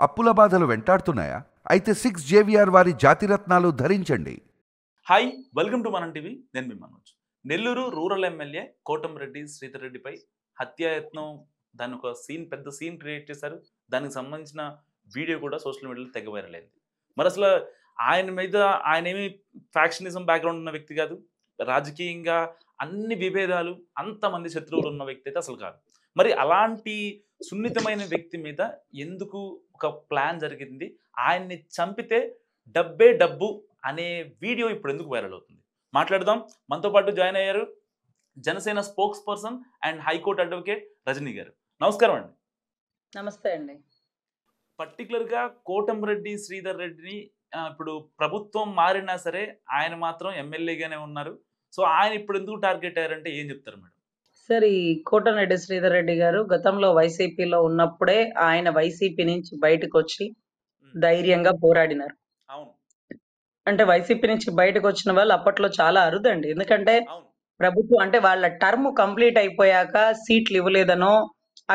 అప్పుల బాధలు వెంటాడుతున్నాయా? అయితే 6 జేవిఆర్ వారి జాతిరత్నాలు ధరించండి. హాయ్, వెల్కమ్ టు మనం టీవీ. నేను మీ మనోజ్. నెల్లూరు రూరల్ ఎమ్మెల్యే కోటంరెడ్డి శ్రీధర్ రెడ్డిపై హత్యాయత్నం, దాని ఒక పెద్ద సీన్ క్రియేట్ చేశారు. దానికి సంబంధించిన వీడియో కూడా సోషల్ మీడియాలో తెగ వైరల్ అయింది. మరి అసలు ఆయన ఏమి ఫ్యాక్షనిజం బ్యాక్గ్రౌండ్ ఉన్న వ్యక్తి కాదు. రాజకీయంగా అన్ని విభేదాలు, అంతమంది శత్రువులు ఉన్న వ్యక్తి అయితే అసలు కాదు. మరి అలాంటి సున్నితమైన వ్యక్తి మీద ఎందుకు ఒక ప్లాన్ జరిగింది? ఆయన్ని చంపితే డబ్బే డబ్బు అనే వీడియో ఇప్పుడు ఎందుకు వైరల్ అవుతుంది? మాట్లాడదాం. మనతో పాటు జాయిన్ అయ్యారు Janasena spokesperson and high court advocate Rajani గారు. నమస్కారం అండి. నమస్తే అండి. పర్టికులర్గా కోటంరెడ్డి శ్రీధర్ రెడ్డిని ఇప్పుడు ప్రభుత్వం మారినా సరే ఆయన మాత్రం ఎమ్మెల్యేగానే ఉన్నారు. సో ఆయన ఇప్పుడు ఎందుకు టార్గెట్ అయ్యారంటే ఏం చెప్తారు మేడం? సార్, ఈ కోటంరెడ్డి శ్రీధర్ రెడ్డి గారు గతంలో వైసీపీలో ఉన్నప్పుడే ఆయన వైసీపీ నుంచి బయటకు వచ్చి ధైర్యంగా పోరాడినారు. అవును, అంటే వైసీపీ నుంచి బయటకు వచ్చిన వాళ్ళు అప్పట్లో చాలా అరుదండి. ఎందుకంటే అవును, ప్రభుత్వం అంటే వాళ్ళ టర్మ్ కంప్లీట్ అయిపోయాక సీట్లు ఇవ్వలేదనో,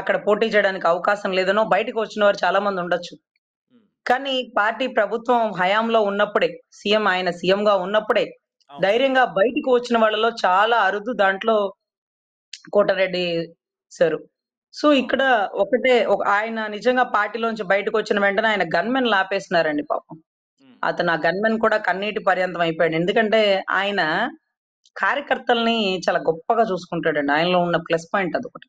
అక్కడ పోటీ చేయడానికి అవకాశం లేదనో బయటకు వచ్చిన వారు చాలా మంది ఉండొచ్చు. కానీ పార్టీ ప్రభుత్వం హయాంలో ఉన్నప్పుడే, ఆయన సీఎం గా ఉన్నప్పుడే అవును. ధైర్యంగా బయటకు వచ్చిన వాళ్ళలో చాలా అరుదు దాంట్లో కోటరెడ్డి సారు. సో ఇక్కడ ఆయన నిజంగా పార్టీలోంచి బయటకు వచ్చిన వెంటనే ఆయన గన్‌మెన్ ఆపేసినారండి పాపం. అతను ఆ గన్‌మెన్ కూడా కన్నీటి పర్యంతం అయిపోయాడు. ఎందుకంటే ఆయన కార్యకర్తల్ని చాలా గొప్పగా చూసుకుంటాడండి. ఆయనలో ఉన్న ప్లస్ పాయింట్ అదొకటి.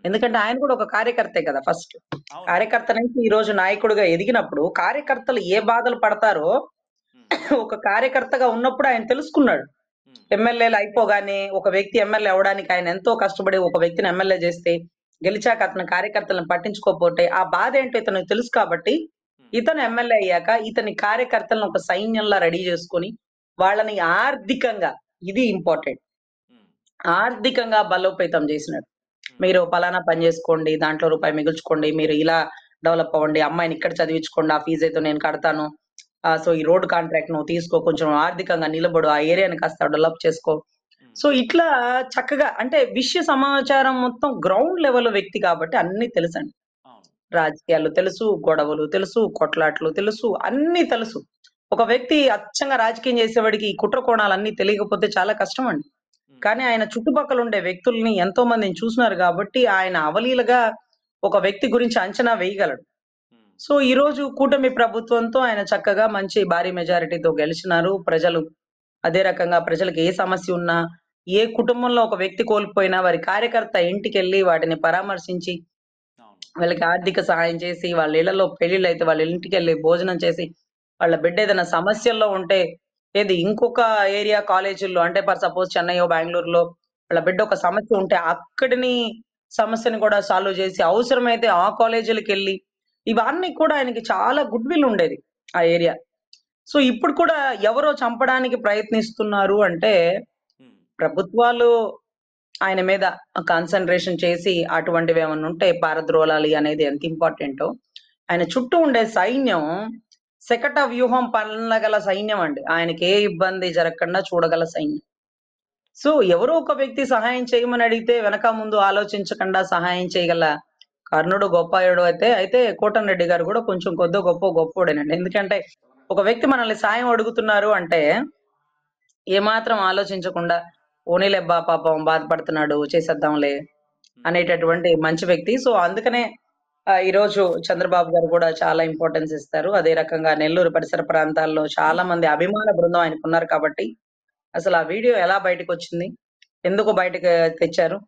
ఎందుకంటే ఆయన కూడా ఒక కార్యకర్తే కదా ఫస్ట్. అవును. కార్యకర్త నుంచి ఈ రోజు నాయకుడిగా ఎదిగినప్పుడు కార్యకర్తలు ఏ బాధలు పడతారో ఒక కార్యకర్తగా ఉన్నప్పుడు ఆయన తెలుసుకున్నాడు. ఎమ్మెల్యేలు అయిపోగానే ఒక వ్యక్తి ఎమ్మెల్యే అవ్వడానికి ఆయన ఎంతో కష్టపడి ఒక వ్యక్తిని ఎమ్మెల్యే చేస్తే, గెలిచాక అతని కార్యకర్తలను పట్టించుకోకపోతే ఆ బాధ ఏంటో ఇతనికి తెలుసు కాబట్టి, ఇతను ఎమ్మెల్యే అయ్యాక ఇతని కార్యకర్తలను ఒక సైన్యంలా రెడీ చేసుకొని వాళ్ళని ఆర్థికంగా, ఇది ఇంపార్టెంట్, ఆర్థికంగా బలోపేతం చేసినాడు. మీరు పలానా పని చేసుకోండి, దాంట్లో రూపాయి మిగుల్చుకోండి, మీరు ఇలా డెవలప్ అవ్వండి, అమ్మాయిని ఇక్కడ చదివించుకోండి, ఆ ఫీజు అయితే నేను కడతాను, సో ఈ రోడ్ కాంట్రాక్ట్ నువ్వు తీసుకో, కొంచెం ఆర్థికంగా నిలబడు, ఆ ఏరియాని కాస్త డెవలప్ చేసుకో. సో ఇట్లా చక్కగా అంటే విషయ సమాచారం మొత్తం గ్రౌండ్ లెవెల్ వ్యక్తి కాబట్టి అన్ని తెలుసండి. రాజకీయాలు తెలుసు, గొడవలు తెలుసు, కొట్లాట్లు తెలుసు, అన్ని తెలుసు. ఒక వ్యక్తి అచ్చంగా రాజకీయం చేసేవాడికి ఈ కుట్ర కోణాలన్నీ తెలియకపోతే చాలా కష్టం అండి. కానీ ఆయన చుట్టుపక్కల ఉండే వ్యక్తుల్ని ఎంతో మందిని చూసినారు కాబట్టి ఆయన అవలీలగా ఒక వ్యక్తి గురించి అంచనా వేయగలడు. సో ఈ రోజు కూటమి ప్రభుత్వంతో ఆయన చక్కగా మంచి భారీ మెజారిటీతో గెలిచినారు. ప్రజలు అదే రకంగా ప్రజలకు ఏ సమస్య ఉన్నా, ఏ కుటుంబంలో ఒక వ్యక్తి కోల్పోయినా వారి కార్యకర్త ఇంటికెళ్ళి వాటిని పరామర్శించి వాళ్ళకి ఆర్థిక సహాయం చేసి, వాళ్ళ ఇళ్లలో పెళ్లిళ్ళైతే వాళ్ళ ఇంటికెళ్ళి భోజనం చేసి, వాళ్ళ బిడ్డ ఏదైనా సమస్యల్లో ఉంటే ఇంకొక ఏరియా కాలేజీల్లో అంటే ఫర్ సపోజ్ చెన్నైయో, బెంగుళూరులో వాళ్ళ బిడ్డ ఒక సమస్య ఉంటే అక్కడిని సమస్యని కూడా సాల్వ్ చేసి అవసరమైతే ఆ కాలేజీలకెళ్ళి, ఇవన్నీ కూడా ఆయనకి చాలా గుడ్ విల్ ఉండేది ఆ ఏరియా. సో ఇప్పుడు కూడా ఎవరో చంపడానికి ప్రయత్నిస్తున్నారు అంటే ప్రభుత్వాలు ఆయన మీద కాన్సంట్రేషన్ చేసి అటువంటివి ఏమన్నా ఉంటే పారద్రోలాలి అనేది ఎంత ఇంపార్టెంటో, ఆయన చుట్టూ ఉండే సైన్యం శకట వ్యూహం పన్నగల సైన్యం అండి. ఆయనకి ఏ ఇబ్బంది జరగకుండా చూడగల సైన్యం. సో ఎవరో ఒక వ్యక్తి సహాయం చేయమని అడిగితే వెనక ముందు ఆలోచించకుండా సహాయం చేయగల కర్ణుడు గొప్పాయుడు అయితే కోటంరెడ్డి గారు కూడా కొంచెం కొద్దో గొప్పోడేనండి. ఎందుకంటే ఒక వ్యక్తి మనల్ని సాయం అడుగుతున్నారు అంటే ఏమాత్రం ఆలోచించకుండా పోనీలేబ్బా పాపం బాధపడుతున్నాడు చేసేద్దాంలే అనేటటువంటి మంచి వ్యక్తి. సో అందుకనే ఈ రోజు చంద్రబాబు గారు కూడా చాలా ఇంపార్టెన్స్ ఇస్తారు. అదే రకంగా నెల్లూరు పరిసర ప్రాంతాల్లో చాలా మంది అభిమాన బృందం ఆయనకున్నారు కాబట్టి అసలు ఆ వీడియో ఎలా బయటకొచ్చింది? ఎందుకు బయటకు తెచ్చారు?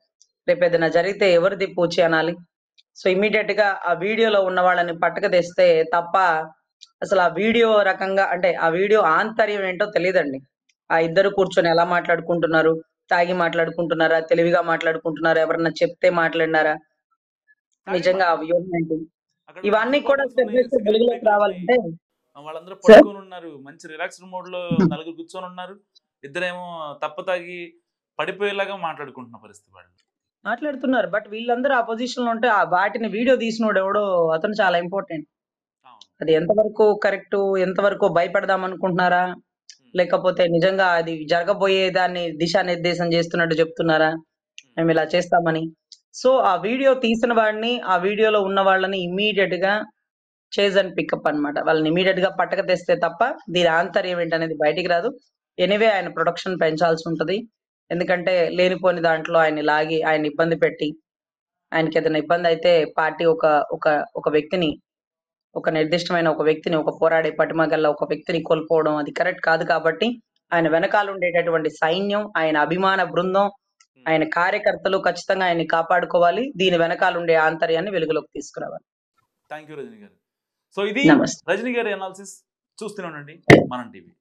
రేపేదైనా జరిగితే ఎవరిది పూచి అనాలి? సో ఇమ్మీడియట్ గా ఆ వీడియోలో ఉన్న వాళ్ళని పక్కకు తెస్తే తప్ప అసలు ఆ వీడియో రకంగా అంటే ఆ వీడియో ఆంతర్యం ఏంటో తెలియదండి. ఆ ఇద్దరు కూర్చొని ఎలా మాట్లాడుకుంటున్నారు? తాగి మాట్లాడుకుంటున్నారా? తెలివిగా మాట్లాడుకుంటున్నారా? ఎవరన్నా చెప్తే మాట్లాడినారా? నిజంగా ఆ వ్యూహం ఏంటి? ఇవన్నీ కూడా స్టెప్ బై స్టెప్ వెలుగులోకి రావాలంటే వాళ్ళందరూ పడుకొని ఉన్నారు, మంచి రిలాక్స్డ్ మోడ్ లో నలుగురు కూర్చొని ఉన్నారు, ఇద్దరేమో తప్పతాగి పడిపోయేలాగా మాట్లాడుకుంటున్న పరిస్థితి వాళ్ళు మాట్లాడుతున్నారు. బట్ వీళ్ళందరూ ఆ పొజిషన్ లో ఉంటే ఆ వాటిని వీడియో తీసినోడు ఎవడో అతను చాలా ఇంపార్టెంట్. అది ఎంతవరకు కరెక్ట్, ఎంతవరకు భయపడదాం అనుకుంటున్నారా, లేకపోతే నిజంగా అది జరగబోయే దాన్ని దిశానిర్దేశం చేస్తున్నట్టు చెప్తున్నారా మేము ఇలా చేస్తామని? సో ఆ వీడియో తీసిన వాడిని, ఆ వీడియోలో ఉన్న వాళ్ళని ఇమ్మీడియట్ గా చేజ్ అండ్ పికప్ అన్నమాట. వాళ్ళని ఇమీడియట్ గా పట్టక తెస్తే తప్ప దీని ఆంతర్యం ఏంటనేది బయటికి రాదు. ఎనీవే ఆయన ప్రొడక్షన్ పెంచాల్సి ఉంటది. ఎందుకంటే లేనిపోని దాంట్లో ఆయన లాగి ఆయన ఇబ్బంది పెట్టి ఆయనకి ఏదైనా ఇబ్బంది అయితే పార్టీ ఒక ఒక ఒక వ్యక్తిని ఒక నిర్దిష్టమైన ఒక వ్యక్తిని ఒక పోరాడే పటిమ గల ఒక వ్యక్తిని కోల్పోవడం అది కరెక్ట్ కాదు. కాబట్టి ఆయన వెనకాల ఉండేటటువంటి సైన్యం, ఆయన అభిమాన బృందం, ఆయన కార్యకర్తలు ఖచ్చితంగా ఆయన్ని కాపాడుకోవాలి. దీని వెనకాల ఉండే ఆంతర్యాన్ని వెలుగులోకి తీసుకురావాలి. థ్యాంక్ యూ రజనీ గారు. సో ఇది నమస్తే. రజనీ గారి అనాలిసిస్. చూస్తూనే ఉండండి మనం టీవీ.